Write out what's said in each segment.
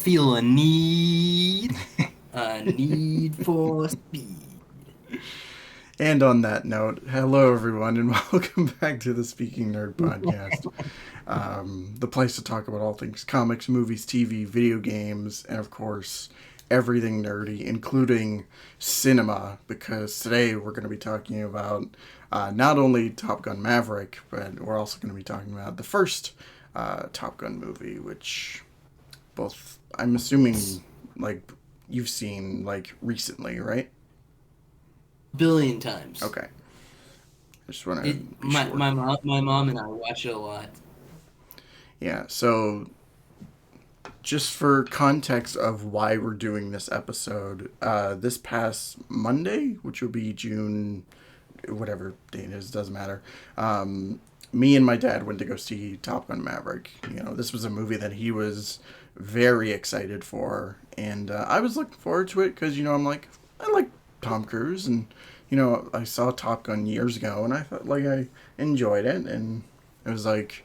feel a need for speed. And on that note, hello everyone, and welcome back to the Speaking Nerd podcast, the place to talk about all things comics, movies, TV, video games, and of course, everything nerdy, including cinema. Because today we're going to be talking about not only Top Gun Maverick, but we're also going to be talking about the first Top Gun movie, which both I'm assuming like you've seen like recently, right? Billion times. Okay. I just want to It be my sure. my mom my mom and I watch it a lot. Yeah, so just for context of why we're doing this episode, this past Monday, which will be June, whatever date it is, doesn't matter. Me and my dad went to go see Top Gun Maverick. You know, this was a movie that he was very excited for, and I was looking forward to it because I like Tom Cruise, and I saw Top Gun years ago, and I thought like I enjoyed it, and it was like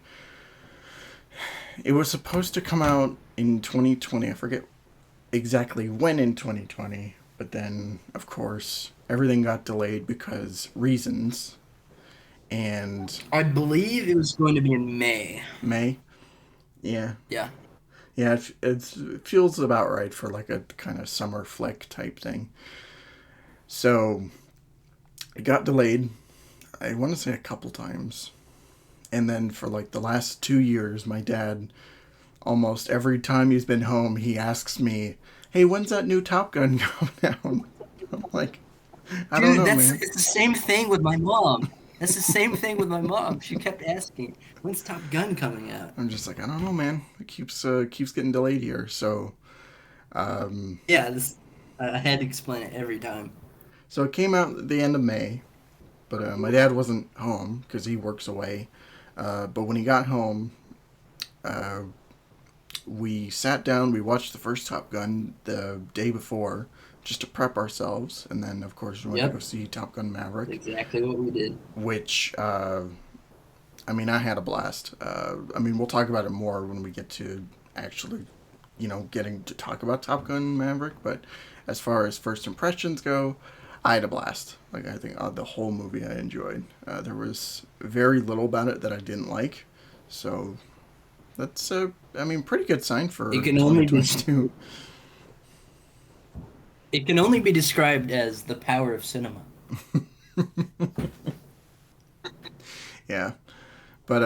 it was supposed to come out in 2020. I forget exactly when in 2020, but then, of course, everything got delayed because reasons. And I believe it was going to be in May. May, yeah. Yeah. Yeah, it feels about right for like a kind of summer flick type thing. So it got delayed, I want to say a couple times. And then for like the last 2 years, my dad, almost every time he's been home, he asks me, "Hey, when's that new Top Gun coming out?" I'm like, "I don't Dude, know, that's man." it's the same thing with my mom. That's the same thing with my mom. She kept asking, "When's Top Gun coming out?" I'm just like, "I don't know, man. It keeps getting delayed here." Um, Yeah, I had to explain it every time. so it came out at the end of May, but my dad wasn't home because he works away. But when he got home, uh, we sat down. We watched the first Top Gun the day before, just to prep ourselves, and then of course we went to go Yep, see Top Gun Maverick, exactly what we did. which I had a blast. We'll talk about it more when we get to actually, getting to talk about Top Gun Maverick. But as far as first impressions go, I had a blast. Like I think the whole movie I enjoyed. There was very little about it that I didn't like, so that's pretty good sign It for can only be 2022. it can only be described as the power of cinema. Yeah, but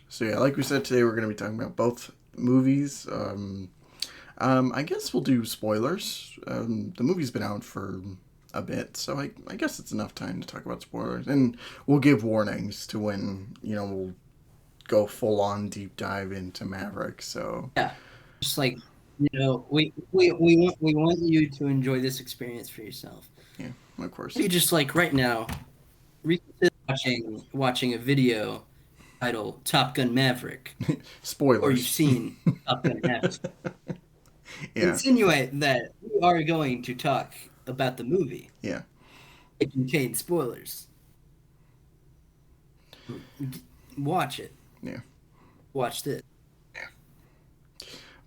so yeah, like we said, today we're going to be talking about both movies. I guess we'll do spoilers. The movie's been out for a bit, so I guess it's enough time to talk about spoilers, and we'll give warnings to when we'll go full on deep dive into Maverick. So Yeah, just like we want you to enjoy this experience for yourself. yeah, of course. You just like right now reconsider watching a video titled Top Gun Maverick, or you've Spoilers. seen Top Gun Maverick. Yeah, Insinuate that we are going to talk about the movie. yeah, It contains spoilers. Watch it. yeah. Watch this.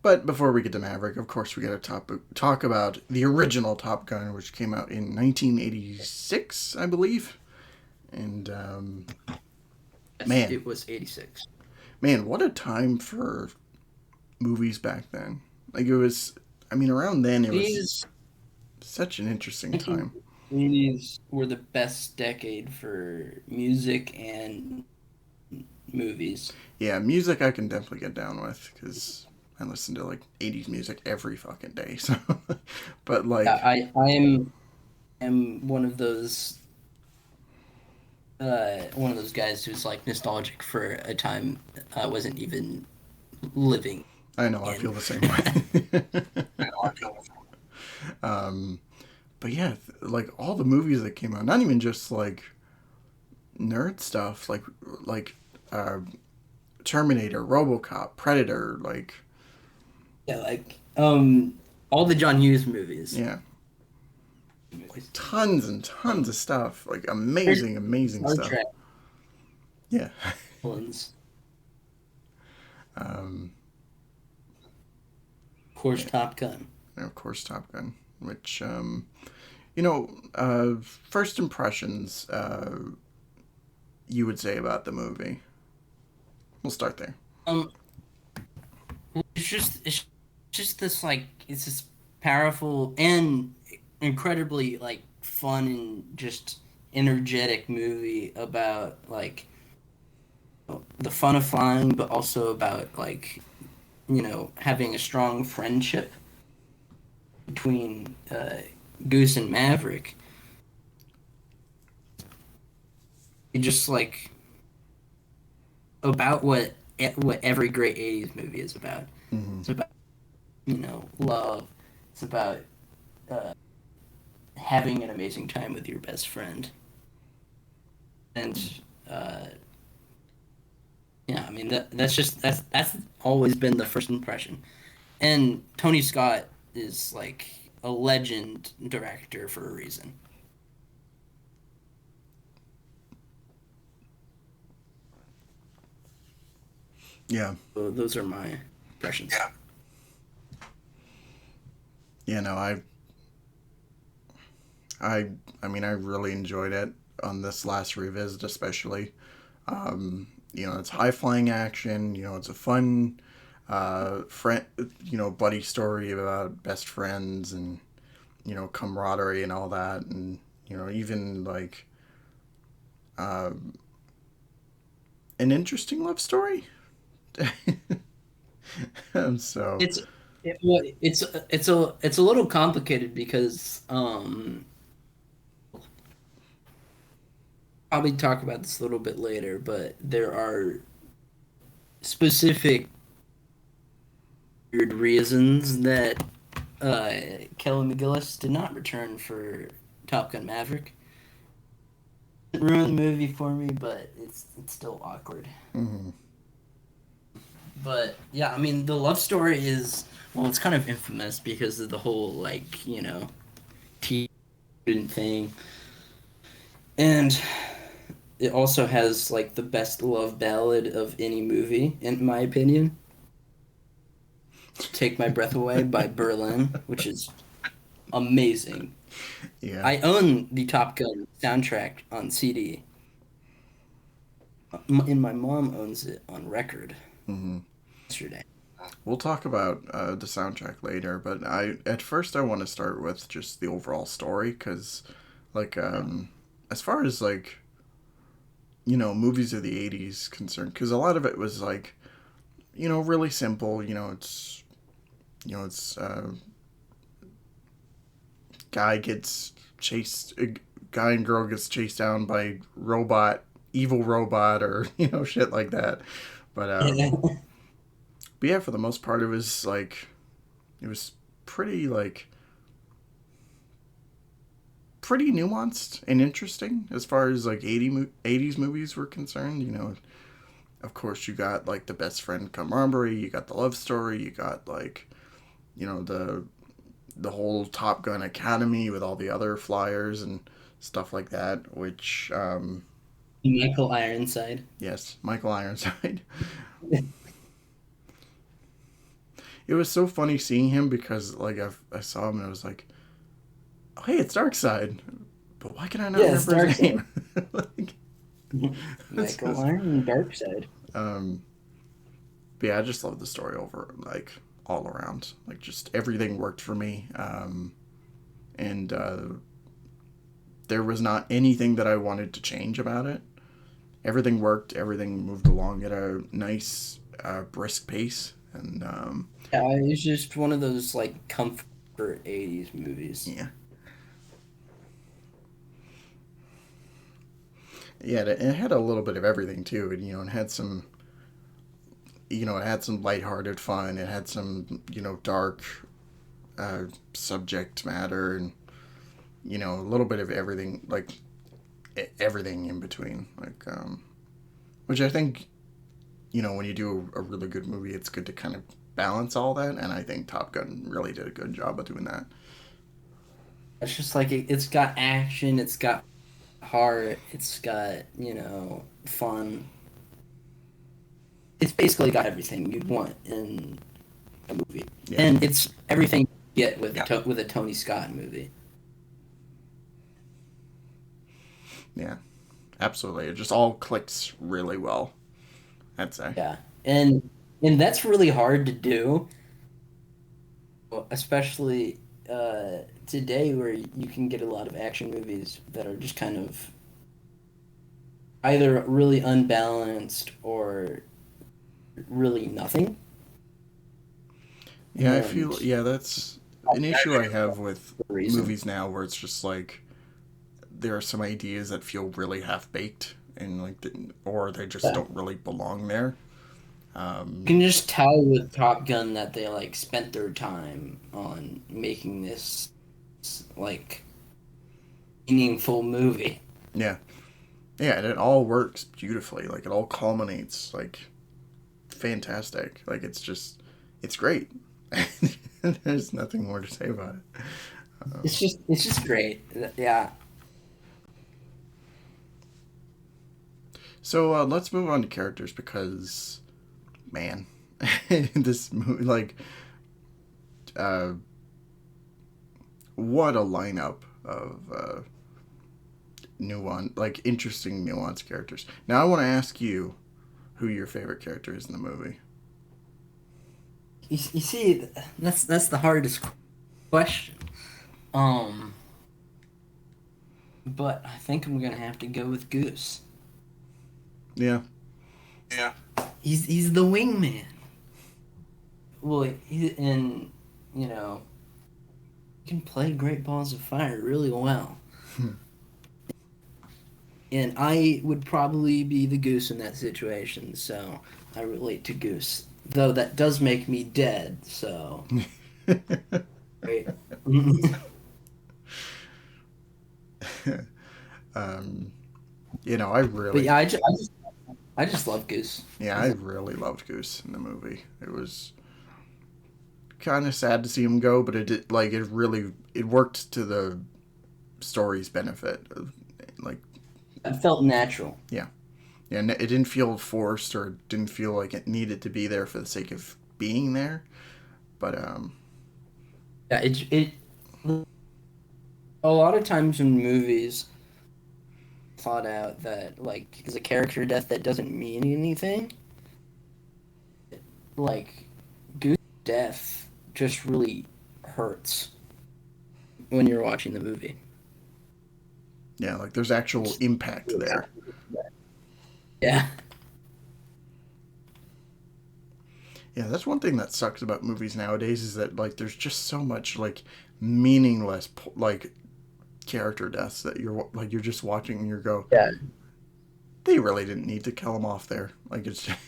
But before we get to Maverick, of course, we got to talk about the original Top Gun, which came out in 1986, I believe. And Yes, man, it was 86. man, what a time for movies back then. Like it was, around then it was These such an interesting time. 1980s were the best decade for music and movies. Yeah, music I can definitely get down with because I listen to like 80s music every fucking day. So, but Yeah, like, I am one of those guys who's like nostalgic for a time I wasn't even living I know I in. feel the same way. um, but yeah, like all the movies that came out, not even just like nerd stuff, like uh, Terminator, RoboCop, Predator, like Yeah, like all the John Hughes movies. yeah, like tons and tons Um, of stuff, like Star amazing, amazing Star stuff. Trek Yeah. ones. Um, course, Yeah, Top Gun. and of course Top Gun, which first impressions you would say about the movie. We'll start there. Um, it's just this like it's this powerful and incredibly like fun and just energetic movie about like the fun of flying, but also about like having a strong friendship between Goose and Maverick. It just like about what every great '80s movie is about. Hmm. It's about love. It's about uh, having an amazing time with your best friend. And uh, yeah, I mean that's always been the first impression. And Tony Scott is like a legend director for a reason. Yeah, So those are my impressions. yeah. No, I, I mean, I really enjoyed it on this last revisit, especially. It's high flying action. It's a fun, friend, buddy story about best friends and camaraderie and all that, and even like uh, an interesting love story. So, It's well, it's a little complicated because probably talk about this a little bit later, but there are specific weird reasons that Kelly McGillis did not return for Top Gun Maverick. It ruined the movie for me, but it's still awkward. mhm. But yeah, I mean the love story is well, it's kind of infamous because of the whole like teen thing, and it also has like the best love ballad of any movie, in my opinion. Take My Breath Away by Berlin, which is amazing. Yeah. I own the Top Gun soundtrack on CD, and my mom owns it on record Hmm. yesterday. We'll talk about the soundtrack later, but at first I want to start with just the overall story because, like, as far as like movies of the '80s concerned, because a lot of it was like really simple. It's guy gets chased, guy and girl gets chased down by evil robot, or shit like that. But Yeah. but yeah, for the most part, it was pretty like pretty nuanced and interesting as far as like 80s movies were concerned. Of course, you got like the best friend camaraderie, you got the love story, you got like you know the whole Top Gun Academy with all the other flyers and stuff like that. Which Michael Ironside. yes, Michael Ironside. It was so funny seeing him because like I saw him and I was like, oh, hey, it's Darkseid, but why can I not Yes, remember his Darkseid. name? Like, it's Michael just, Iron, Darkseid. um, but yeah, I just love the story over like all around. Like just everything worked for me, and there was not anything that I wanted to change about it. Everything worked. Everything moved along at a nice, brisk pace, and Yeah, it's just one of those like comfort '80s movies. yeah, yeah. It had a little bit of everything too. It had some it had some lighthearted fun. It had some, dark subject matter, and a little bit of everything, like everything in between, like which I think when you do a really good movie, it's good to kind of balance all that, and I think Top Gun really did a good job of doing that. It's just like it's got action, it's got heart, it's got, fun. It's basically got everything you'd want in a movie. Yeah. And it's everything you get with Yeah, with a Tony Scott movie. yeah, absolutely. It just all clicks really well, I'd say. Yeah, and that's really hard to do, especially today where you can get a lot of action movies that are just kind of either really unbalanced or really nothing. Yeah, I feel, And yeah, that's an issue I have with the reason. movies now, where it's just like there are some ideas that feel really half baked and like, or they just Yeah. don't really belong there. You can just tell with Top Gun that they like spent their time on making this like meaningful movie. Yeah, yeah, and it all works beautifully. Like it all culminates like fantastic. Like it's great. There's nothing more to say about it. It's just great. Yeah. So let's move on to characters because, man, this movie, like, uh, what a lineup of like interesting, nuanced characters. Now, I want to ask you who your favorite character is in the movie. You see, that's the hardest question. Um, but I think I'm gonna have to go with Goose. Yeah, He's the wingman. Well, and you know he can play Great Balls of Fire really well. And I would probably be the Goose in that situation, so I relate to Goose. Though that does make me dead, so right. um, you know, I But really, yeah, I just love Goose. yeah, I really loved Goose in the movie. It was kind of sad to see him go, but it did, like it really it worked to the story's benefit. Like, It felt natural. yeah, yeah, it didn't feel forced or didn't feel like it needed to be there for the sake of being there. But Yeah, it a lot of times in movies thought out that like is a character death that doesn't mean anything. Like Goose death just really hurts when you're watching the movie. yeah, like there's actual impact there. Yeah. Yeah, that's one thing that sucks about movies nowadays is that like there's just so much like meaningless like character deaths that you're just watching and you go, Yeah. they really didn't need to kill him off there. Like it's just,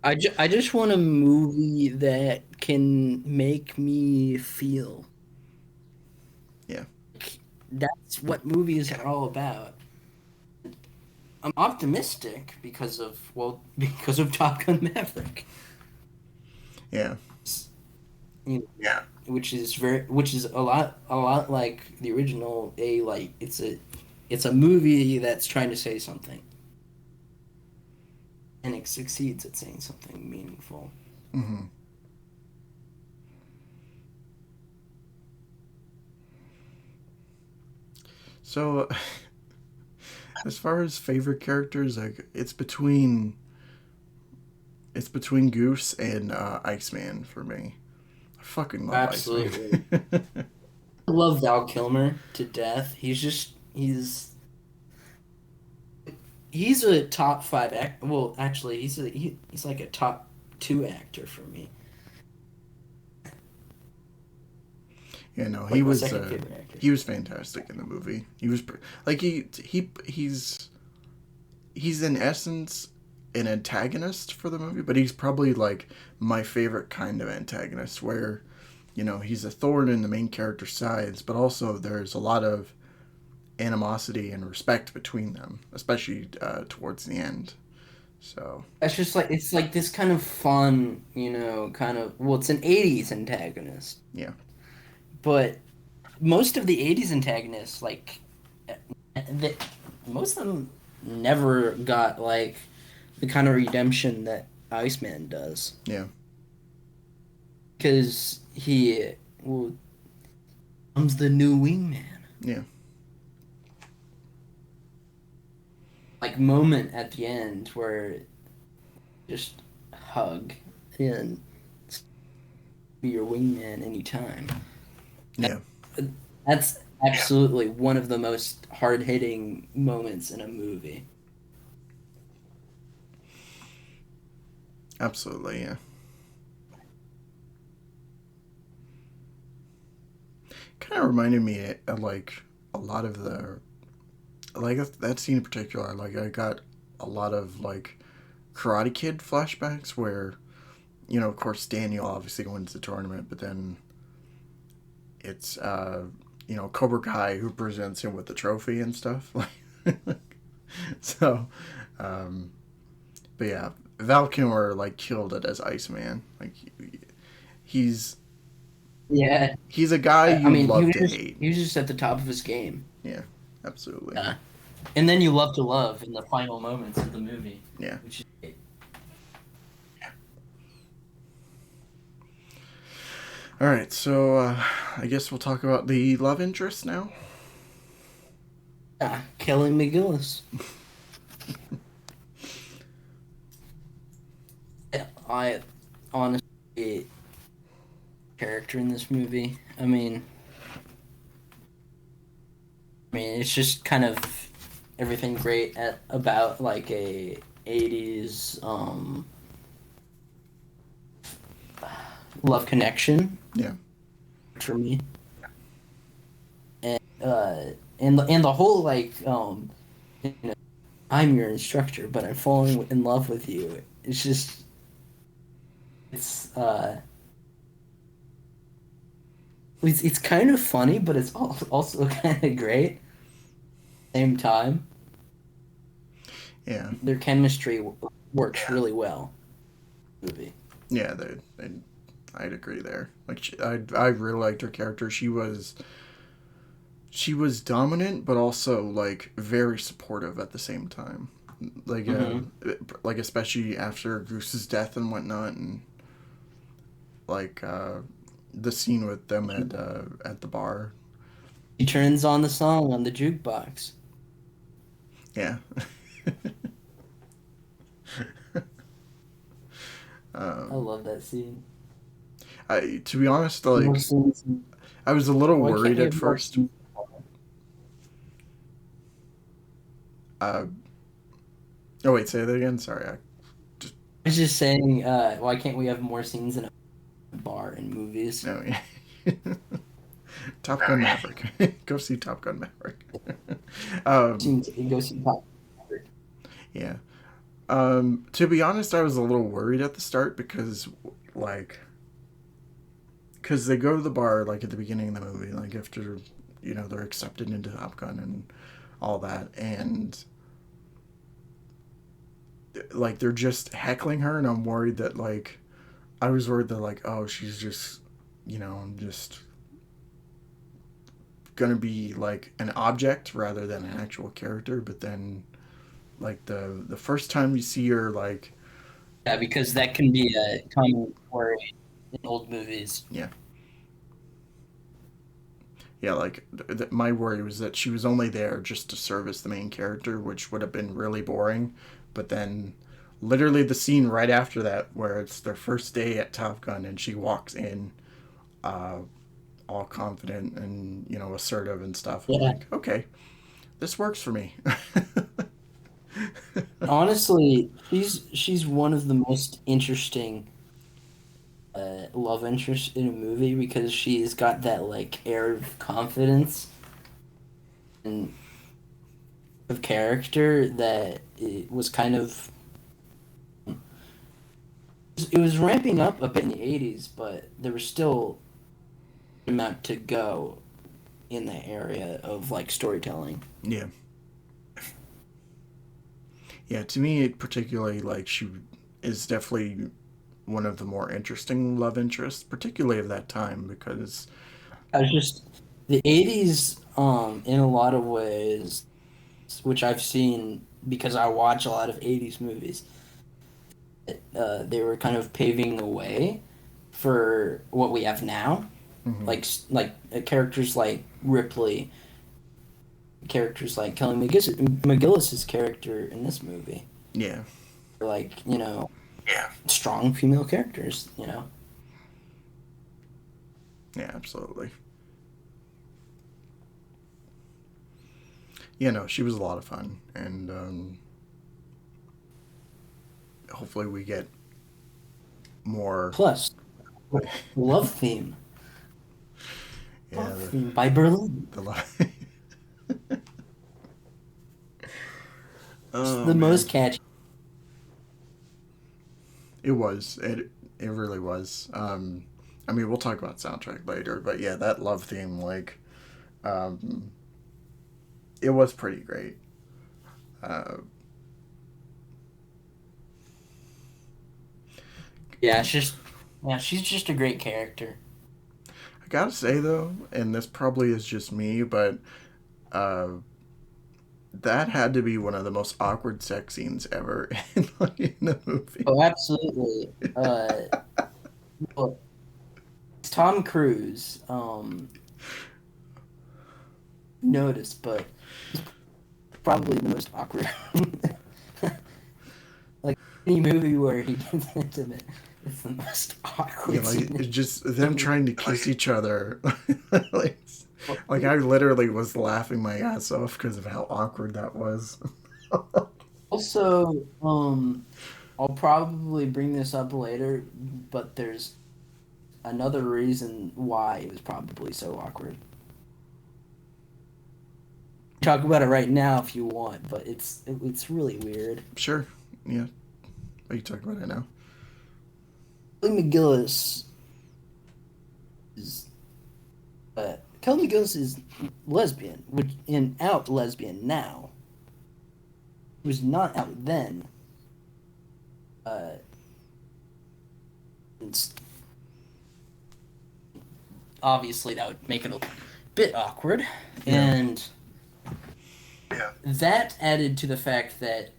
I just want a movie that can make me feel. yeah, That's what movies are all about. I'm optimistic because of well because of Top Gun Maverick. yeah, You know, which is a lot like the original. It's a movie that's trying to say something and it succeeds at saying something meaningful. hmm. So as far as favorite characters, like it's between Goose and Iceman for me. I fucking love Iceman. Absolutely. I love Val Kilmer to death. He's a top five act. Well, actually, he's like a top two actor for me. Yeah, no, Like my second favorite actor. he was fantastic in the movie. He was like he's in essence an antagonist for the movie, but he's probably like my favorite kind of antagonist where he's a thorn in the main character's sides, but also there's a lot of animosity and respect between them, especially towards the end. So That's just like it's like this kind of fun, kind of well, it's an '80s antagonist, yeah, but most of the '80s antagonists, like, the, most of them never got like the kind of redemption that Iceman does. yeah, because he well, becomes the new wingman. Yeah. Like moment at the end where just hug and be your wingman anytime. Yeah. That's absolutely one of the most hard-hitting moments in a movie. Absolutely. Yeah. Kind of reminded me of like a lot of the like that scene in particular. Like I got a lot of like Karate Kid flashbacks where of course Daniel obviously wins the tournament, but then it's Cobra Kai who presents him with the trophy and stuff. So, um, but yeah, Val Kilmer like killed it as Iceman. Like he's Yeah, he's a guy I you mean, love to hate. he was just at the top of his game. Yeah, absolutely. Yeah, and then you love to love in the final moments of the movie, Yeah. which is great. All right, so I guess we'll talk about the love interest now. Yeah, Kelly McGillis. Yeah, I honestly character in this movie. I mean, it's just kind of everything great about like a 80s love connection Yeah. for me. And and the whole like you know, I'm your instructor, but I'm falling in love with you. It's just it's it's kind of funny, but it's also kind of great at the same time. Yeah. Their chemistry works really well in the movie. Yeah, I'd agree there. Like I really liked her character. She was dominant, but also like very supportive at the same time. Like Hmm. like especially after Goose's death and whatnot, and like the scene with them at the bar. He turns on the song on the jukebox. Yeah. I um, love that scene. I to be honest, More like scenes. I was a little Why can't worried we at have more first. scenes? Uh, oh wait, say that again. Sorry, I just I was just saying, why can't we have more scenes in a bar in movies? no. Yeah. Top Gun Maverick. Go see Top Gun Maverick. um, Scenes it goes to top. yeah. To be honest, I was a little worried at the start because, like, because they go to the bar like at the beginning of the movie, like after they're accepted into Top Gun and all that, and like they're just heckling her, and I'm worried that like I was worried that like oh she's just just gonna be like an object rather than an actual character, but then like the first time you see her like Yeah, because that can be a common story in old movies. yeah yeah like my worry was that she was only there just to service the main character, which would have been really boring. But then literally the scene right after that where it's their first day at Top Gun and she walks in uh, all confident and assertive and stuff, I'm Yeah. like okay, this works for me. Honestly, she's one of the most interesting love interests in a movie because she's got that like air of confidence and of character that it was kind of it was ramping up a bit in the 80s, but there was still a amount to go in the area of like storytelling. Yeah. Yeah, to me, particularly, like, she is definitely one of the more interesting love interests, particularly of that time, because, I was just the 80s in a lot of ways, which I've seen because I watch a lot of 80s movies. They were kind of paving the way for what we have now, Hmm. characters like Ripley, characters like Kelly McGillis's character in this movie, Yeah. are strong female characters. Yeah, absolutely. Yeah, no, she was a lot of fun, and hopefully we get more. Plus, love theme, Yeah, love theme by Berlin. the It's oh the man, most catchy. it was it really was. I mean, we'll talk about soundtrack later, but yeah, that love theme, like, um, it was pretty great. Uh, Yeah, she's just a great character. I gotta say though, and this probably is just me, but uh, that had to be one of the most awkward sex scenes ever in a movie. Oh, absolutely. Well, it's Tom Cruise. Noticed, but probably the most awkward. Like any movie where he gets intimate, it's the most Yeah, awkward like scene. it's just them trying to kiss each other. like, like I literally was laughing my ass off because of how awkward that was. Also, I'll probably bring this up later, but there's another reason why it was probably so awkward. Talk about it right now if you want, but it's really weird. Sure. Yeah. Are you talking about it now? Kelly McGillis is Kelly McGillis is lesbian, which in out lesbian now. She was not out then. Uh, it's, obviously that would make it a bit awkward, Yeah. and that added to the fact that,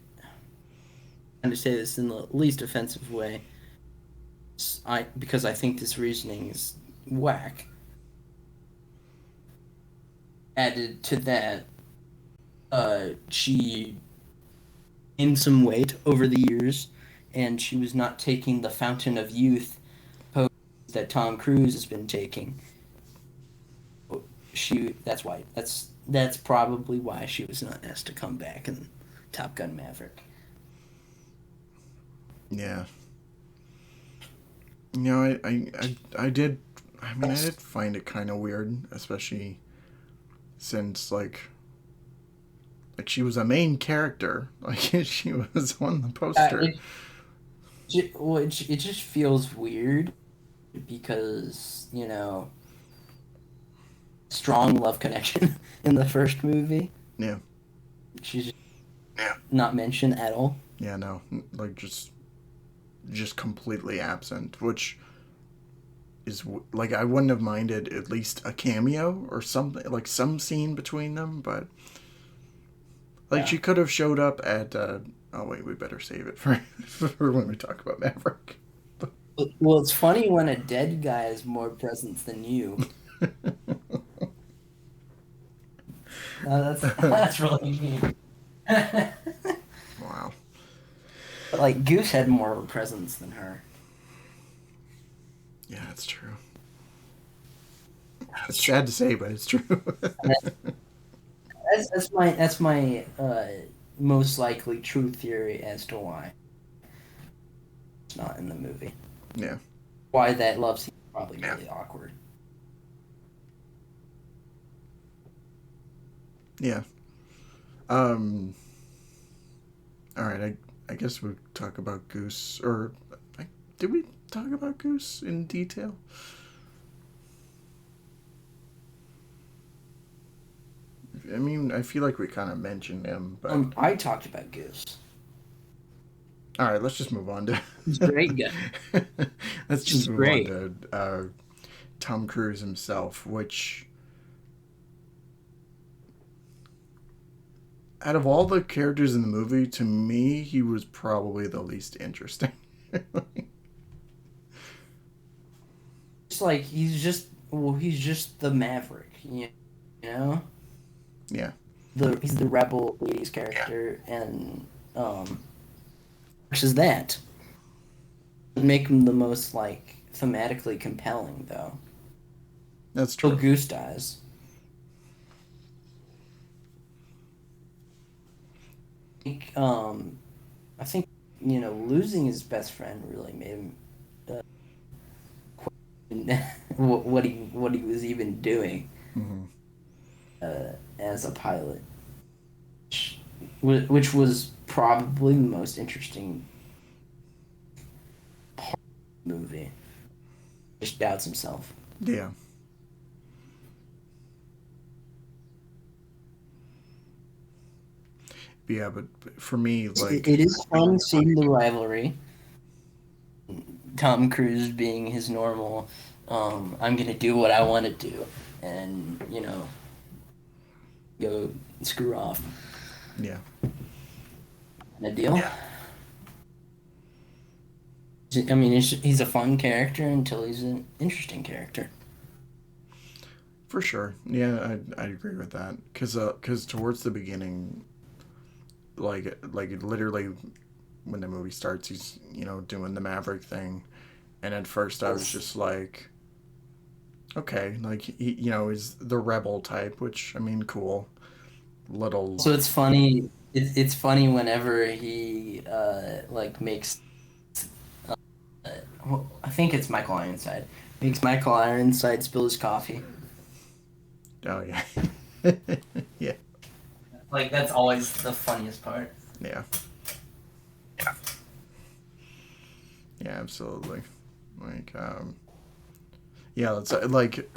I'm to say this in the least offensive way, because I think this reasoning is whack. Added to that, she gained some weight over the years, and she was not taking the fountain of youth pose that Tom Cruise has been taking. That's probably why she was not asked to come back in Top Gun Maverick. Yeah. You know, I did. I mean, I did find it kind of weird, especially since like she was a main character. Like she was on the poster. It well, it just feels weird because strong love connection in the first movie. Yeah. She's not mentioned at all. Yeah. No. Like just completely absent, which is like I wouldn't have minded at least a cameo or something, like some scene between them, but like Yeah. she could have showed up at. Oh wait, we better save it for for when we talk about Maverick. Well, it's funny when a dead guy has more presence than you. That's really mean. Wow. But like Goose had more of a presence than her. Yeah, that's true. It's sad to say, but it's true. That's my most likely true theory as to why it's not in the movie. Yeah. Why that love scene is probably really awkward. Yeah. Um. All right. I guess we'll talk about Goose. Or did we talk about Goose in detail? I mean, I feel like we kind of mentioned him, but I talked about Goose. all right. Let's just move on to. He's a great guy. Let's just He's move on great. to Tom Cruise himself, which out of all the characters in the movie, to me, he was probably the least interesting. It's like he's just the Maverick, you know? Yeah. He's the rebel 80s character, and versus that would make him the most like thematically compelling though. That's Till true. Goose dies. I think losing his best friend really made him question what he was even doing Hmm. as a pilot, which was probably the most interesting movie. Just doubts himself. Yeah. Yeah, but for me, like, It is fun seeing the rivalry. Tom Cruise being his normal, I'm gonna do what I want to do, and go screw off. yeah, The deal. I mean, he's a fun character until he's an interesting character. for sure. Yeah, I agree with that. Cause towards the beginning, like literally when the movie starts, he's doing the Maverick thing, and at first I was just like, okay, like he's the rebel type, which I mean, cool, little. So it's funny. It's funny whenever he like makes. Well, I think it's Michael Ironside. Makes Michael Ironside spill his coffee. Oh yeah, yeah, Like that's always the funniest part. yeah, yeah, absolutely. Like, yeah, it's like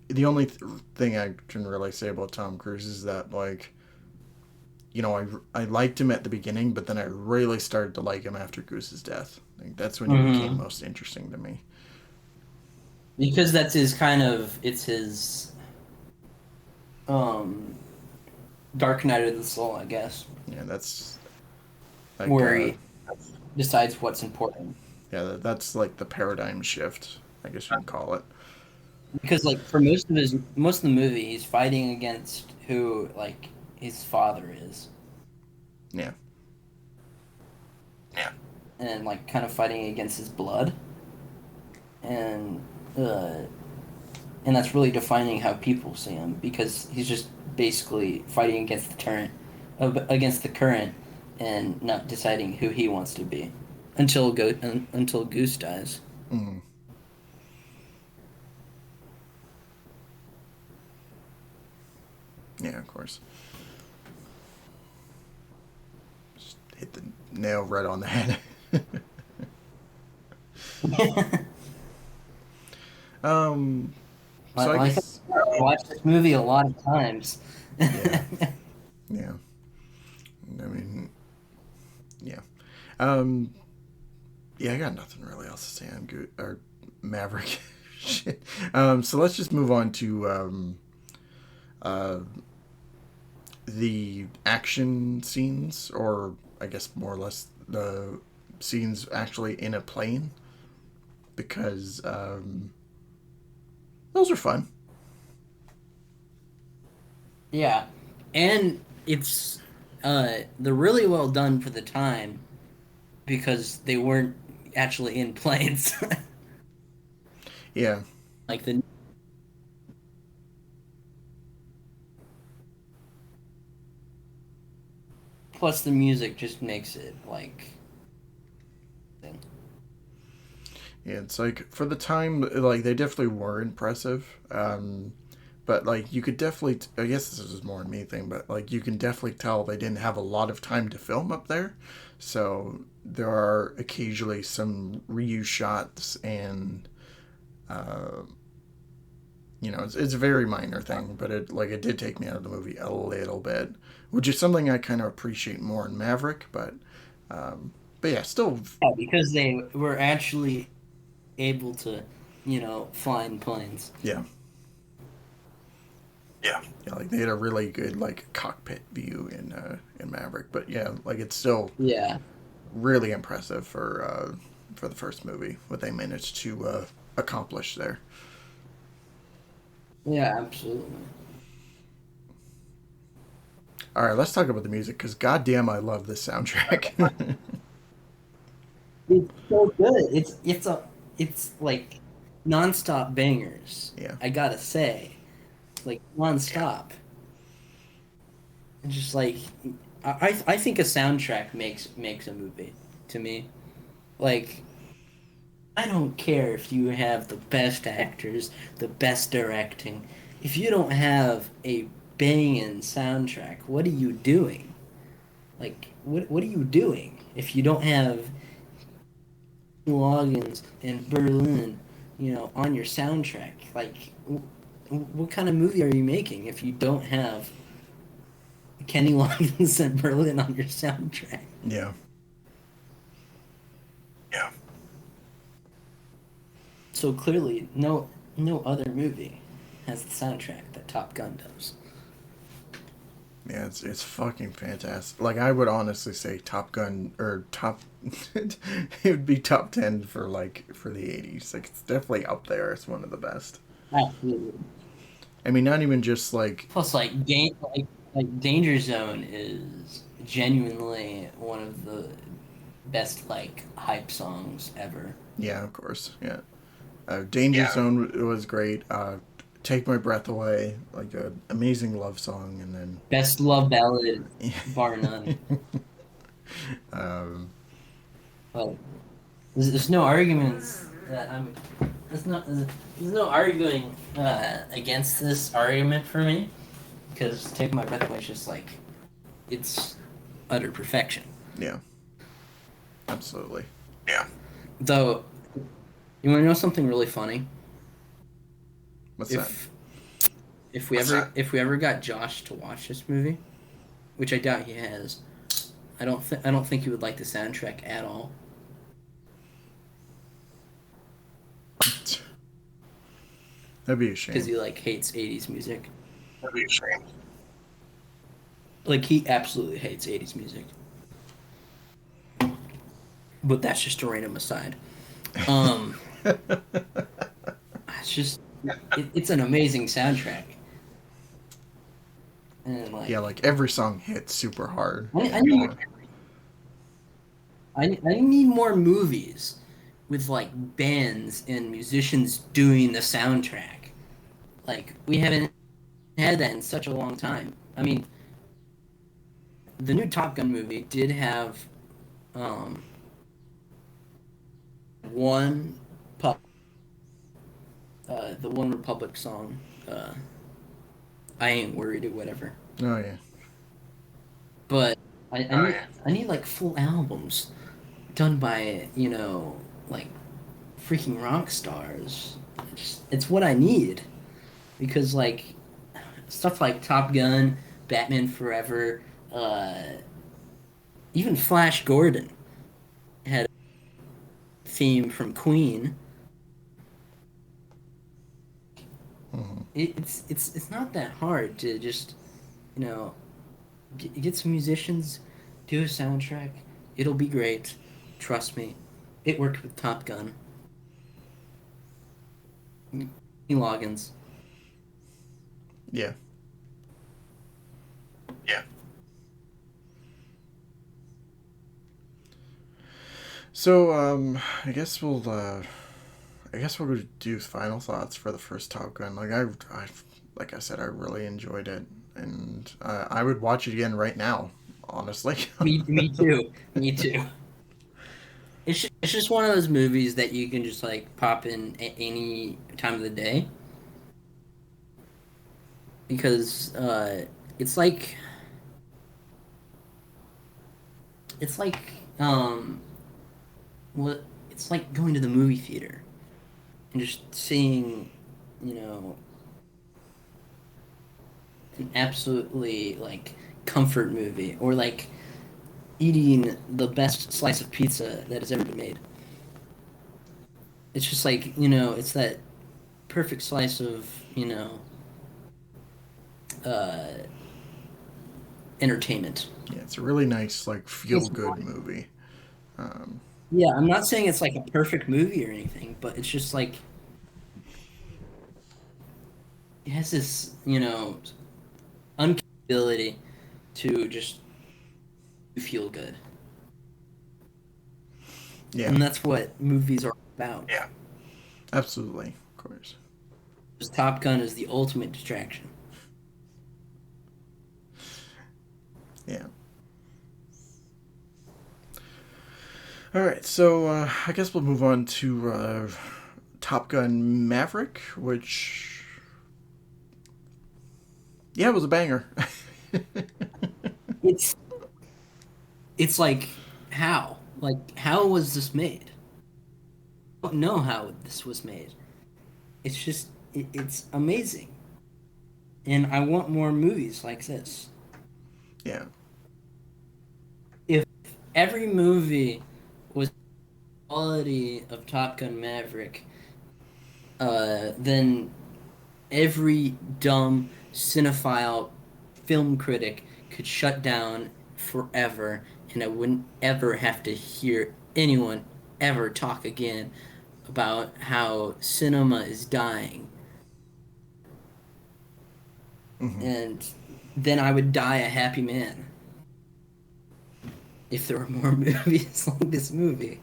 the only thing I can really say about Tom Cruise is that like I liked him at the beginning, but then I really started to like him after Goose's death. Like that's when he became Hmm. most interesting to me. Because that's his kind of it's his um Dark Knight of the Soul, I guess, Yeah, that's like where he decides what's important. yeah, that's like the paradigm shift, I guess you can call it. Because like for most of the movie, he's fighting against who like his father is, Yeah, and like kind of fighting against his blood, and uh, and that's really defining how people see him because he's just basically fighting against the current, and not deciding who he wants to be until Goose dies. mm-hmm. Yeah, of course. Just hit the nail right on the head. um, so I Like I guess watched this movie a lot of times. yeah, yeah. I mean, yeah. Um, yeah, I got nothing really else to say on good or Maverick. Shit. So let's just move on to uh, the action scenes, or I guess more or less the scenes actually in a plane, because those are fun. Yeah, and they're really well done for the time because they weren't actually in planes. Yeah, Like the plus the music just makes it like yeah. It's like for the time, like they definitely were impressive. But like you could definitely, I guess this is more a me thing, but like you can definitely tell they didn't have a lot of time to film up there, so there are occasionally some reuse shots, and uh, it's a very minor thing, but it did take me out of the movie a little bit, which is something I kind of appreciate more in Maverick, but yeah, still, yeah, because they were actually able to, fly in planes. yeah, yeah, like they had a really good like cockpit view in Maverick, but yeah, like it's still Yeah. really impressive for the first movie what they managed to accomplished there. Yeah, absolutely. All right, let's talk about the music because goddamn, I love this soundtrack. It's so good. It's like nonstop bangers. Yeah, I gotta say, like nonstop. And just like I think a soundtrack makes a movie to me. Like I don't care if you have the best actors, the best directing. If you don't have a banging soundtrack, what are you doing? Like what are you doing if you don't have Loggins and Berlin, on your soundtrack? Like what kind of movie are you making if you don't have Kenny Loggins and Berlin on your soundtrack? yeah, So clearly, no other movie has the soundtrack that Top Gun does. yeah. It's fucking fantastic. Like I would honestly say Top Gun or top. It would be top 10 for for the 80s. Like it's definitely up there. It's one of the best. Absolutely. I mean, not even just Plus, like Danger Zone is genuinely one of the best like hype songs ever. yeah, of course, yeah. Danger Zone was great. Take My Breath Away, like an amazing love song, and then Best love ballad, bar none. um, But there's no arguments that I'm. There's no arguing against this argument for me because Take My Breath Away is just like it's utter perfection. yeah, absolutely. Though, you want to know something really funny? What's that? If if we ever got Josh to watch this movie, which I doubt he has, I don't think he would like the soundtrack at all. That'd be a Because shame. he like hates '80s music. Like he absolutely hates '80s music. But that's just a random aside. Um, it's just it's an amazing soundtrack, and Yeah, like like every song hits super hard, I and need I need more movies with like bands and musicians doing the soundtrack. Like we haven't had that in such a long time. I mean, the new Top Gun movie did have um, one pub, the One Republic song, "I Ain't Worried" or whatever. oh yeah, But I need like full albums done by like freaking rock stars. It's what I need because like stuff like Top Gun, Batman Forever, uh, even Flash Gordon had a theme from Queen. hmm It's not that hard to just you know get some musicians, do a soundtrack. It'll be great. Trust me. It worked with Top Gun. Loggins. yeah. So I guess we'll do final thoughts for the first Top Gun. Like I said, I really enjoyed it, and I would watch it again right now. Honestly, Me too. Me too. It's just one of those movies that you can just like pop in any time of the day because it's like it's like um what it's like going to the movie theater and just seeing you know an absolutely like comfort movie or like eating the best slice of pizza that has ever been made. It's just like it's that perfect slice of uh entertainment. yeah, it's a really nice feel It's good movie. Um, Yeah, I'm not saying it's like a perfect movie or anything, but it's just like it has this, uncapability to just feel good. Yeah. And that's what movies are about. Yeah. Absolutely. Of course. Because Top Gun is the ultimate distraction. Yeah. All right. So I guess we'll move on to Top Gun Maverick, which yeah, it was a banger. It's it's like how? Like how was this made? I don't know how this was made. It's just it's amazing. And I want more movies like this. Yeah. If every movie was quality of Top Gun Maverick, then every dumb cinephile film critic could shut down forever, and I wouldn't ever have to hear anyone ever talk again about how cinema is dying. Hmm. And then I would die a happy man if there were more movies like this movie.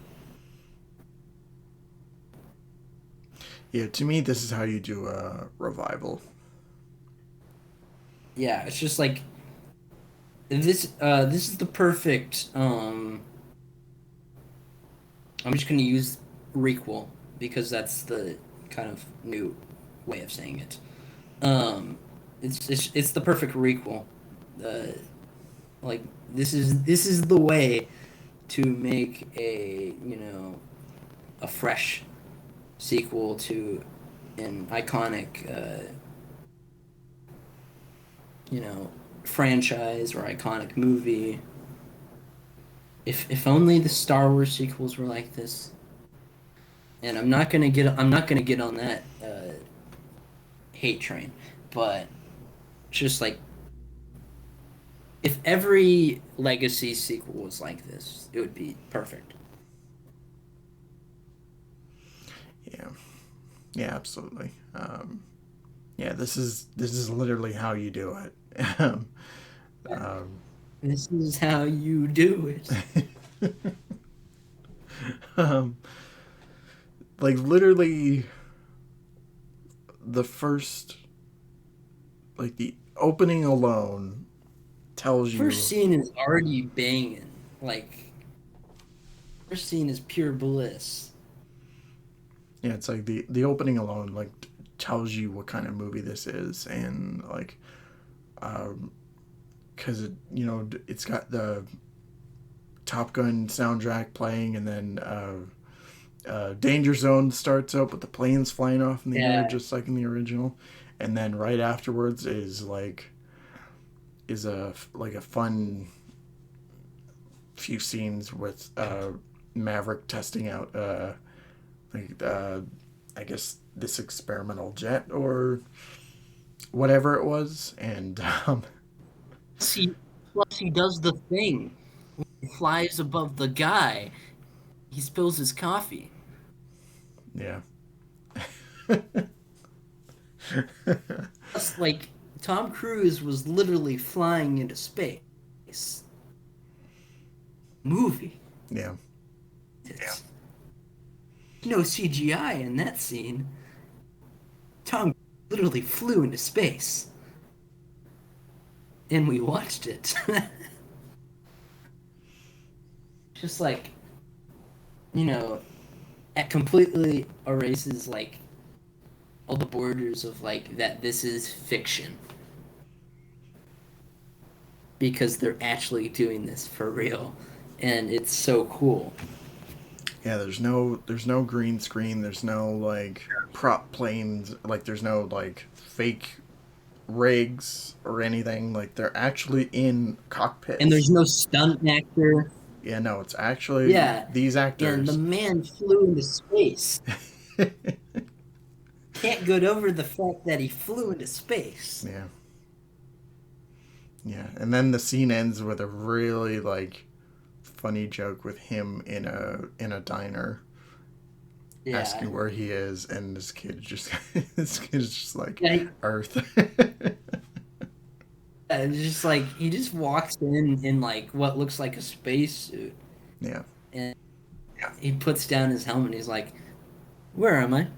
Yeah. To me, this is how you do a revival. Yeah, it's just like this is the perfect I'm just gonna use requel because that's the kind of new way of saying it. Um, it's the perfect requel. Uh, like this is the way to make a a fresh sequel to an iconic you know franchise or iconic movie. If only the Star Wars sequels were like this. And I'm not gonna get on that hate train, but just like if every Legacy sequel was like this, it would be perfect. Yeah. Yeah. Absolutely. Yeah. This is literally how you do it. Yeah. um, This is how you do it. um, like literally the first, like the opening alone tells First you. scene is already banging. Like first scene is pure bliss. Yeah, it's like the opening alone like tells you what kind of movie this is, and like because it's got the Top Gun soundtrack playing, and then Danger Zone starts up with the planes flying off in the air, Yeah, just like in the original, and then right afterwards is a fun few scenes with Maverick testing out like I guess this experimental jet or whatever it was, and he plus he does the thing. He flies above the guy. He spills his coffee. yeah, Plus, like Tom Cruise was literally flying into space. Movie. yeah, It's no CGI in that scene. Tom literally flew into space, and we watched it. Just like you know, it completely erases like all the borders of like that. This is fiction because they're actually doing this for real, and it's so cool. yeah. There's no green screen. There's no like prop planes. Like there's no like fake rigs or anything. Like they're actually in And cockpits. there's no stunt actor. Yeah, no, it's actually Yeah, these and the actors. man flew into space. Can't get over the fact that he flew into space. Yeah, yeah, and then the scene ends with a really like funny joke with him in a diner. Yeah. asking where he is, and this kid just this kid is just like Yeah, Earth. it's just like he just walks in like what looks like a spacesuit, Yeah, and he puts down his helmet. And he's like, "Where am I?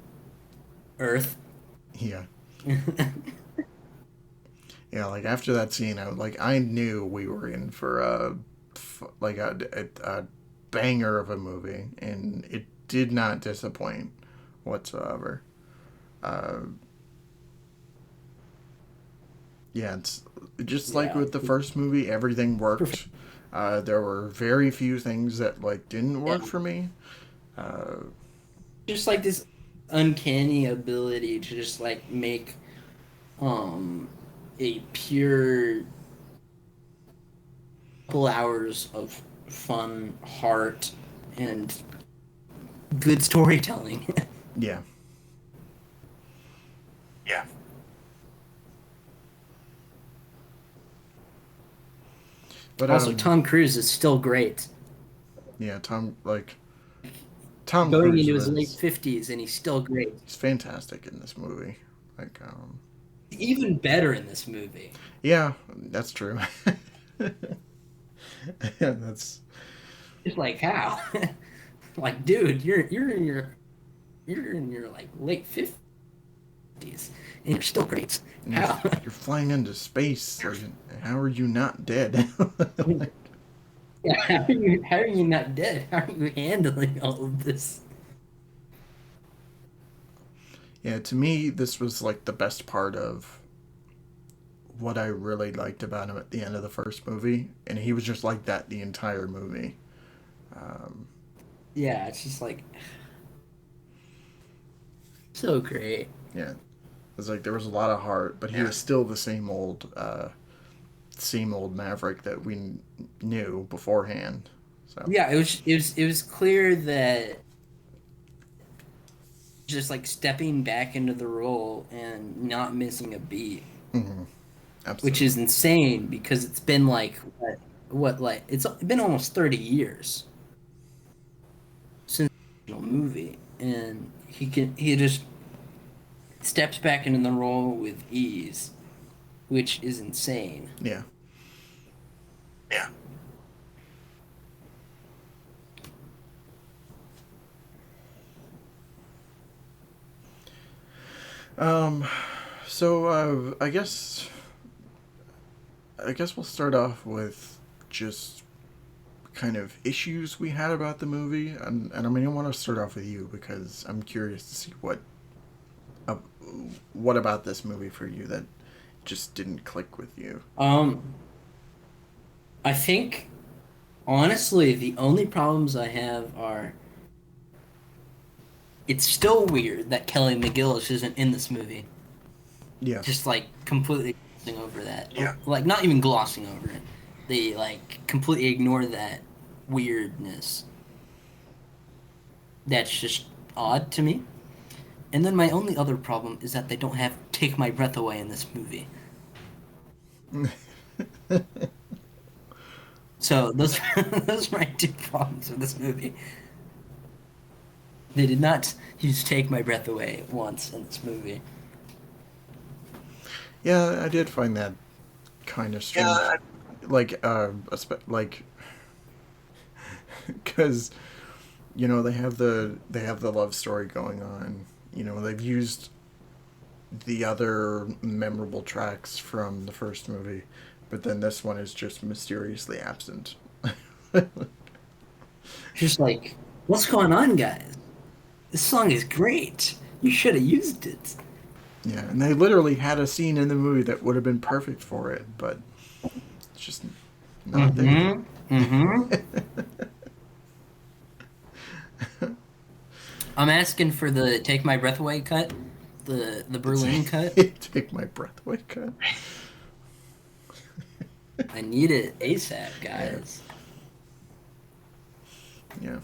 Earth." yeah, yeah. Like after that scene, I knew we were in for like a banger of a movie, and it did not disappoint whatsoever. Uh, yeah, it's just like Yeah, with the first movie, everything perfect. worked. There were very few things that like didn't Yeah, work for me. Uh, just like this uncanny ability to just like make um a pure couple hours of fun, heart, and good storytelling. yeah, but Also, Tom Cruise is still great. yeah, Tom Going Cruise into his late was 50s, and he's still great. he's fantastic in this movie. Like, Even better in this movie. yeah, that's true. Yeah, that's It's like how? Like, dude, you're in your like late 50s, and you're still great. and How? you're flying into space. Like, how are you not dead? Like, Yeah, how are you not dead? How are you handling all of this? yeah, to me, this was like the best part of what I really liked about him at the end of the first movie, and he was just like that the entire movie. Um, Yeah, it's just like so great. yeah, it's like there was a lot of heart, but he was still the same old Maverick that we knew beforehand. So Yeah, it was clear that just like stepping back into the role and not missing a beat, mhm, which is absolutely, insane because it's been like what like it's been almost 30 years since the original movie, and he just steps back into the role with ease, which is insane. yeah. Um, so I guess we'll start off with just kind of issues we had about the movie, and I mean I want to start off with you because I'm curious to see uh, what about this movie for you that just didn't click with you. Um, I think honestly the only problems I have are it's still weird that Kelly McGillis isn't in this movie. Yeah, Just like completely glossing over that. Yeah. Like not even glossing over it. They like completely ignore that weirdness. That's just odd to me. And then my only other problem is that they don't have Take My Breath Away in this movie. So those those are my two problems with this movie. They did not use Take My Breath Away once in this movie. yeah, I did find that kind of strange. Like, like, because they have the love story going on. They've used the other memorable tracks from the first movie, but then this one is just mysteriously absent. Just like, what's going on, guys? This song is great. You should have used it. Yeah, and they literally had a scene in the movie that would have been perfect for it, but it's just not there. Mm-hmm. Mm-hmm. I'm asking for the Take My Breath Away cut, the Berlin cut. Take my breath away, cut. I need it ASAP, Yeah, guys. yeah.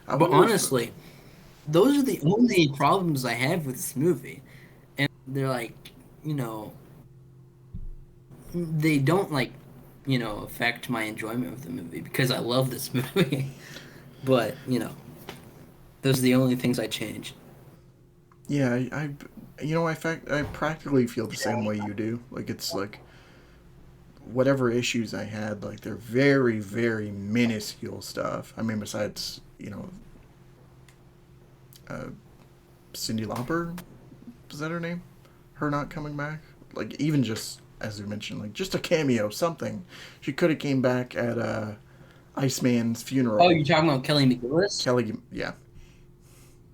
I But wonder if honestly, those are the only problems I have with this movie. And they're like, you know, they don't like, affect my enjoyment of the movie because I love this movie. But, Those are the only things I change. Yeah, I practically feel the same way you do. Like it's like whatever issues I had, like they're very, very minuscule stuff. I mean, besides uh, Cindy Lauper, is that her name? Her not coming back. Like even just as we mentioned, like just a cameo, something. She could have came back at Iceman's Oh, funeral. you're talking about Kelly McGillis? Kelly, yeah,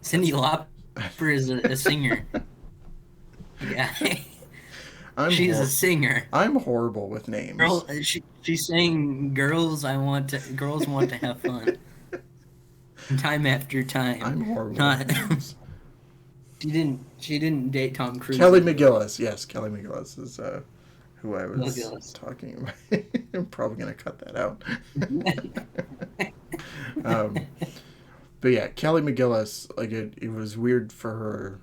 Cindy that's. Lauper is a singer. Yeah, I'm she's a hor- singer. I'm horrible with names. Girl, she's saying, girls want to have fun, time after time. I'm horrible with Not names. she didn't date Tom Cruise Kelly in the movie. McGillis, yes, Kelly McGillis is who I was McGillis. talking about. I'm probably gonna cut that out. um, but yeah, Kelly McGillis, like it was weird for her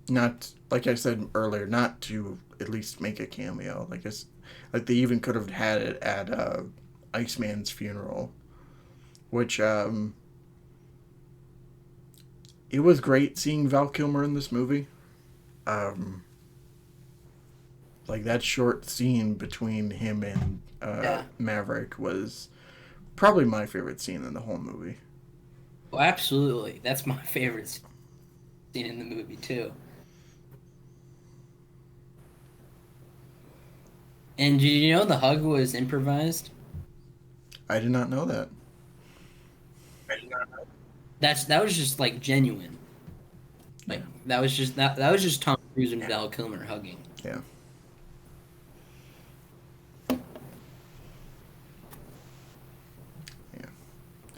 not, like I said earlier, not to at least make a cameo. Like they even could have had it at Iceman's funeral, which it was great seeing Val Kilmer in this movie. Um, like that short scene between him and Yeah, Maverick was probably my favorite scene in the whole movie. well, absolutely. That's my favorite scene in the movie too. And did you know the hug was improvised? I did not know that. That was just like genuine. Yeah, Like that was just Tom Cruise and Val Kilmer hugging. yeah, yeah.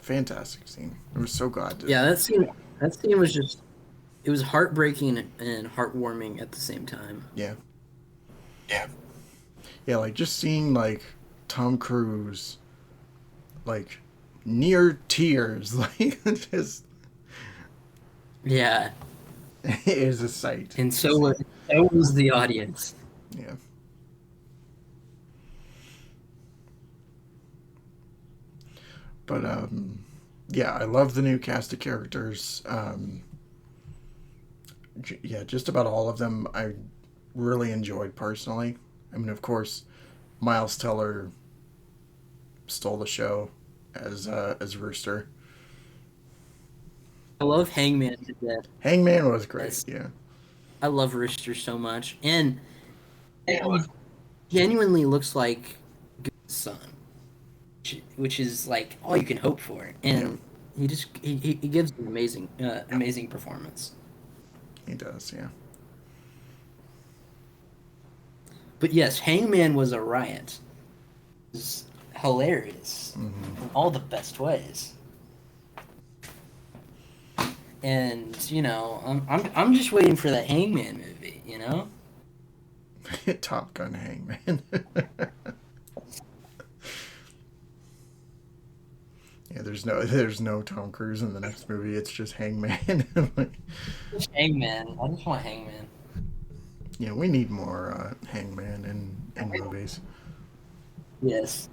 Fantastic scene. I was so glad to. Yeah, that scene was just it was heartbreaking and heartwarming at the same time. Yeah, yeah. Like just seeing like Tom Cruise like near tears, like just Yeah, is a sight and to see. so was the audience. Yeah, but yeah, I love the new cast of characters. Yeah, just about all of them I really enjoyed personally. I mean, of course, Miles Teller stole the show as Rooster. I love Hangman to death. Hangman was great. Yes, Yeah, I love Rooster so much, and he genuinely looks like Goofy's son, which is like all you can hope for. yeah, And he gives an amazing performance. he does. Yeah, But yes, Hangman was a riot. It was hilarious hmm in all the best ways. And I'm just waiting for that Hangman movie. Top Gun Hangman. Yeah, there's no Tom Cruise in the next movie. It's just Hangman. Like, Just Hangman. I just want Hangman. yeah, we need more Hangman in movies. Yes.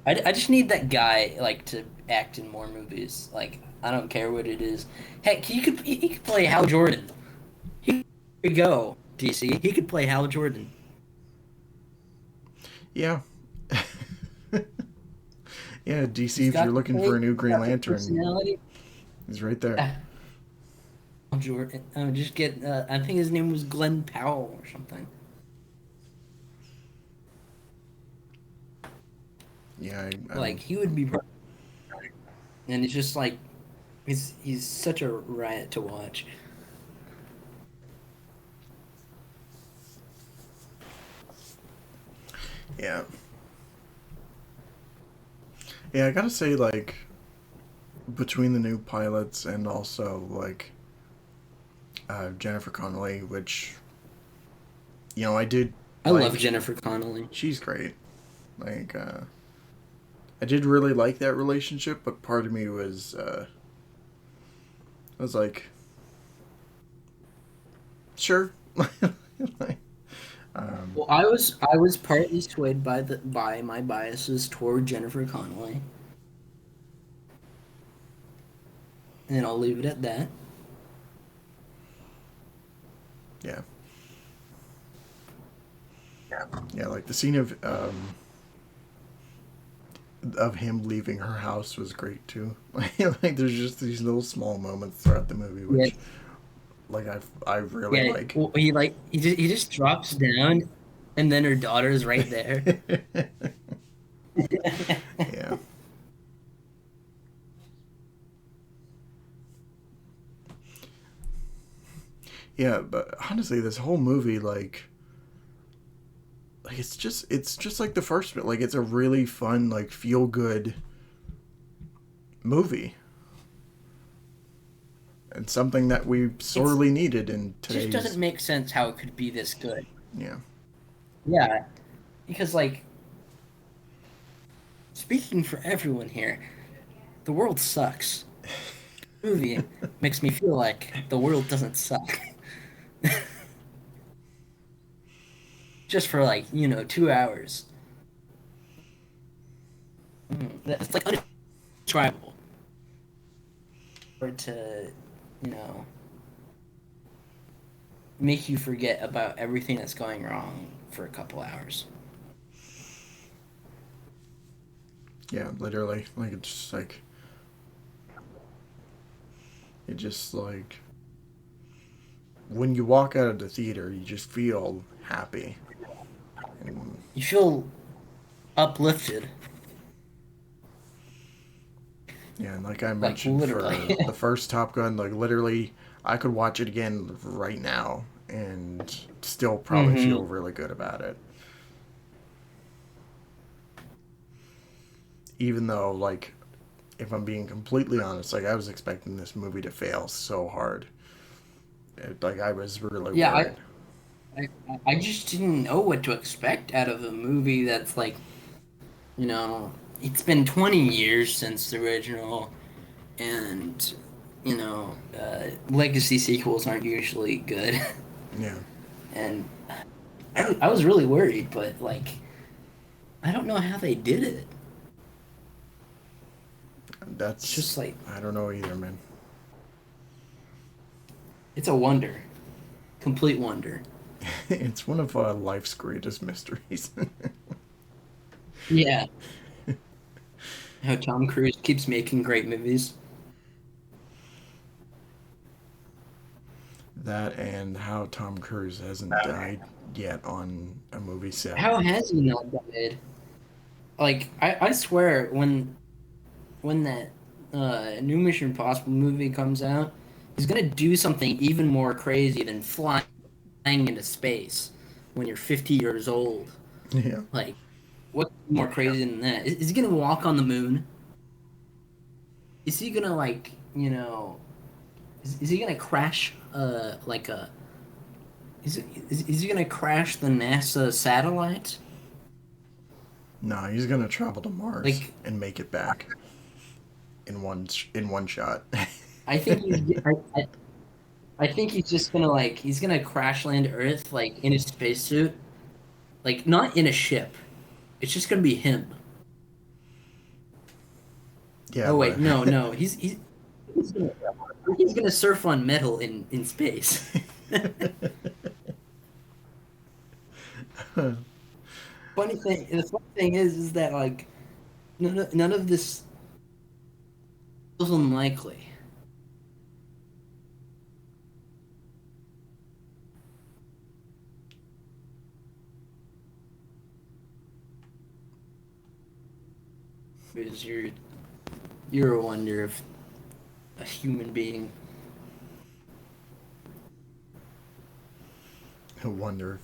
I just need that guy like to act in more movies. Like I don't care what it is. Heck, he could play Hal Jordan. Here we go, DC. He could play Hal Jordan. Yeah. Yeah, DC, He's if you're got the looking for face, a new he's Green got the Lantern, personality. he's right there. Ah, Hal Jordan. Just get. I think his name was Glenn Powell or something. Yeah, Like he would be. And it's just like he's such a riot to watch. yeah. Yeah, I gotta say, like, between the new pilots and also, like, Jennifer Connelly, which, I did I love like. Jennifer Connelly. She's great. Like, I did really like that relationship, but part of me was like, sure. Like, um, Well, I was partly swayed by my biases toward Jennifer Connelly, and I'll leave it at that. Yeah, yeah. Like the scene of him leaving her house was great too. Like there's just these little small moments throughout the movie Yeah, which like I really yeah. like. Well, he just drops down, and then her daughter's right there. Yeah. Yeah, but honestly, this whole movie, like it's just like the first bit. Like it's a really fun, like feel good movie, and something that we It's sorely needed in It just doesn't today's. make sense how it could be this good. Yeah, Yeah, because like speaking for everyone here, the world sucks. Movie makes me feel like the world doesn't suck. Just for like, 2 hours. That's like indescribable. Or to, you know, make you forget about everything that's going wrong for a couple hours. yeah, literally. Like it just like when you walk out of the theater, you just feel happy. And You feel uplifted, yeah, and like I like mentioned literally. for the first Top Gun, like literally, I could watch it again right now and still probably feel hmm really good about it. Even though, like, if I'm being completely honest, like I was expecting this movie to fail so hard. Like I was really Yeah, worried. I just didn't know what to expect out of a movie that's like, it's been 20 years since the original, and, legacy sequels aren't usually good. Yeah, And I was really worried, but like, I don't know how they did it. It's that's just like, I don't know either, man. it's a wonder, complete wonder. It's one of life's greatest mysteries. Yeah, how Tom Cruise keeps making great movies. That and how Tom Cruise hasn't died yet on a movie set. How has he not died? Like, I swear, when that new Mission Impossible movie comes out, he's gonna do something even more crazy than flying into space when you're 50 years old. Yeah. Like, what's more crazy than that? Is he gonna walk on the moon? Is he gonna like, is he gonna crash like a is he gonna crash the NASA satellite? No, he's gonna travel to Mars Like, and make it back in one shot. I think he's I think he's just gonna like he's gonna crash land Earth like in his spacesuit, like not in a ship. It's just gonna be him. Yeah, Oh wait, but no, no, he's gonna, he's gonna surf on metal in space. The funny thing is that like none of this feels unlikely. Because you're a wonder of a human being. I wonder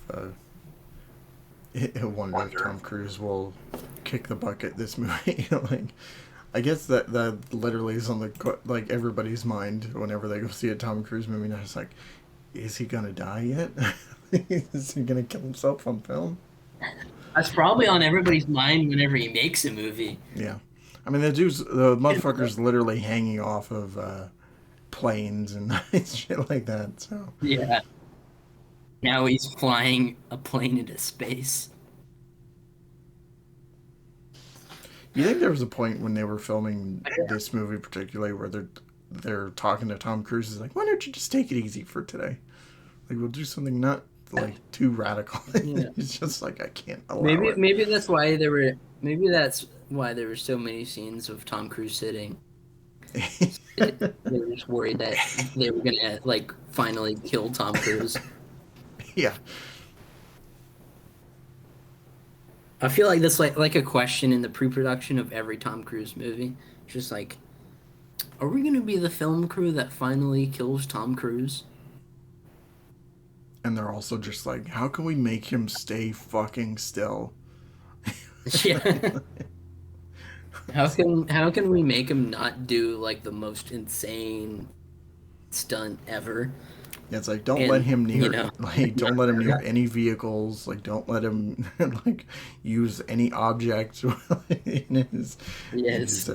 I wonder if Tom Cruise will kick the bucket this movie. Like, I guess that literally is on like everybody's mind whenever they go see a Tom Cruise movie. Now it's like, is he gonna die yet? Is he gonna kill himself on film? That's probably on everybody's mind whenever he makes a movie. Yeah, I mean the motherfucker's literally hanging off of planes and shit like that. So Yeah. Now he's flying a plane into space. you think there was a point when they were filming this movie particularly where they're talking to Tom Cruise, is like, why don't you just take it easy for today? Like, we'll do something not like too radical. Yeah. It's just like I can't allow Maybe it. maybe that's why there were maybe that's why there were so many scenes of Tom Cruise sitting. They were just worried that they were gonna like finally kill Tom Cruise. Yeah. I feel like that's like a question in the pre-production of every Tom Cruise movie. Just like, are we gonna be the film crew that finally kills Tom Cruise? And they're also just like, how can we make him stay fucking still? Yeah. How can we make him not do like the most insane stunt ever? Yeah, it's like don't let And him you near know, like don't let him near any vehicles. Like don't let him like use any object in yes, his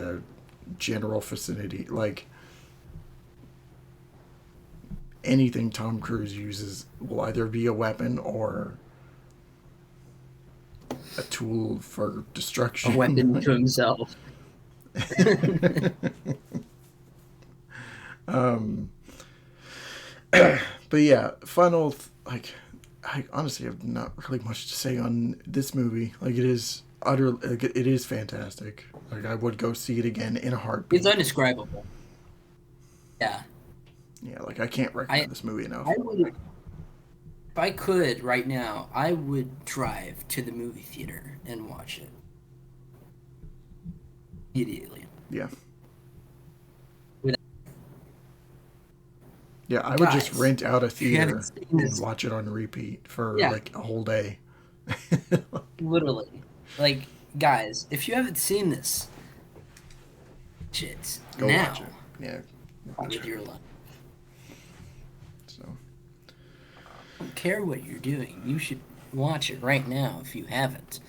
general vicinity. Like anything Tom Cruise uses will either be a weapon or a tool for a destruction. weapon to himself. But yeah, like I honestly have not really much to say on this movie. Like it is like, it is fantastic. Like I would go see it again in a It's heartbeat. undescribable. Yeah, Yeah, like I can't I recommend this movie I enough. would if I could right now, I would drive to the movie theater and watch it immediately. Yeah. With Yeah, I would just guys, rent out a if you haven't theater seen and this, watch it on repeat for yeah, like a whole day. literally, like guys, if you haven't seen this, shit, Go watch it. now Yeah, watch with it. your life. So, I don't care what you're doing. You should watch it right now if you haven't.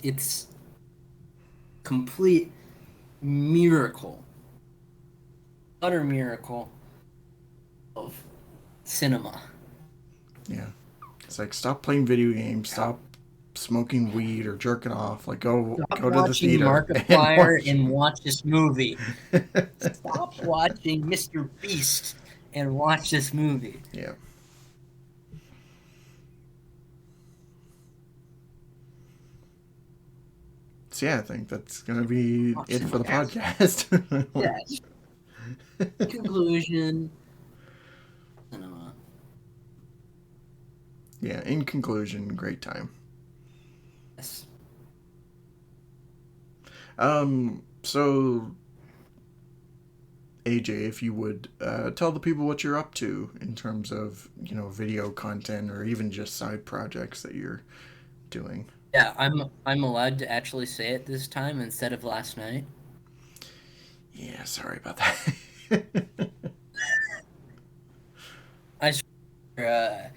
It's complete miracle, utter miracle of cinema. yeah. It's like stop playing video games, stop smoking weed or jerking off. Like Stop go to the watching theater and Markiplier watch. and watch this movie. Stop watching Mr. Beast and watch this movie. Yeah. So yeah, I think that's gonna be it for the Yeah. podcast. Yes. Conclusion. Cinema. Yeah. In conclusion, great time. Yes. So AJ, if you would tell the people what you're up to in terms of video content or even just side projects that you're doing. Yeah, I'm allowed to actually say it this time instead of last night. Yeah, sorry about that. I swear,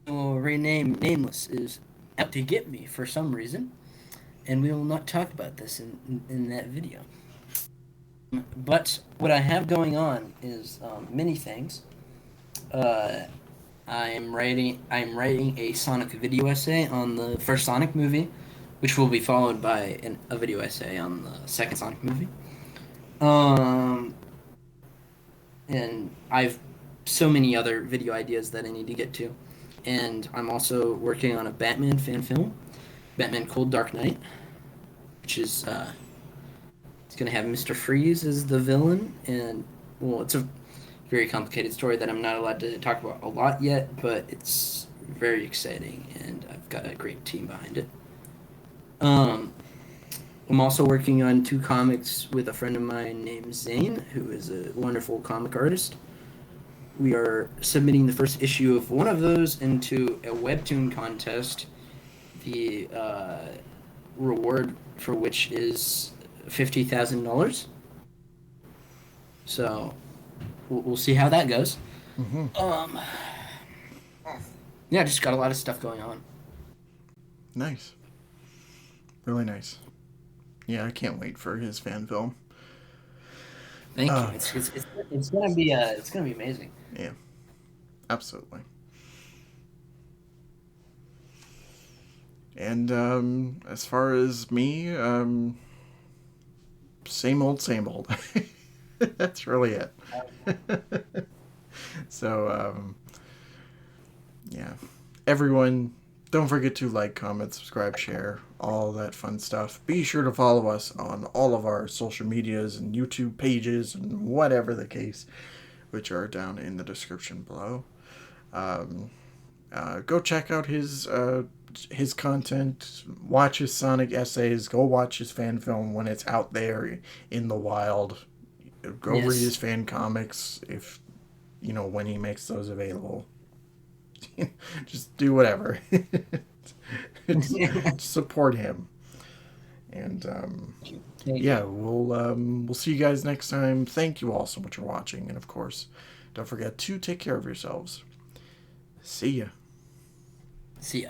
will rename Nameless is out to get me for some reason, and we will not talk about this in that video. But what I have going on is many things. Uh, I'm writing a Sonic video essay on the first Sonic movie, which will be followed by a video essay on the second Sonic movie. Um, and I've so many other video ideas that I need to get to, and I'm also working on a Batman fan film, Batman Cold Dark Knight, which is it's gonna have Mr. Freeze as the villain, and well, it's a very complicated story that I'm not allowed to talk about a lot yet, but it's very exciting, and I've got a great team behind it. Um, I'm also working on two comics with a friend of mine named Zane, who is a wonderful comic artist. We are submitting the first issue of one of those into a webtoon contest. The reward for which is $50,000. So we'll see how that goes. Hmm. Um, yeah, just got a lot of stuff going on. Nice. Really nice. Yeah, I can't wait for his fan film. Thank you. Uh, It's gonna be amazing. yeah, absolutely. And as far as me, same old, same old. That's really it. So, yeah. Everyone, don't forget to like, comment, subscribe, share, all that fun stuff. Be sure to follow us on all of our social medias and YouTube pages and whatever the case, which are down in the description below. Go check out his content. Watch his Sonic essays. Go watch his fan film when it's out there in the wild. Go read his Yes. fan comics if when he makes those available. Just do whatever. Just support him. And Thank yeah, you. we'll see you guys next time. Thank you all so much for watching, and of course, don't forget to take care of yourselves. See ya. See ya.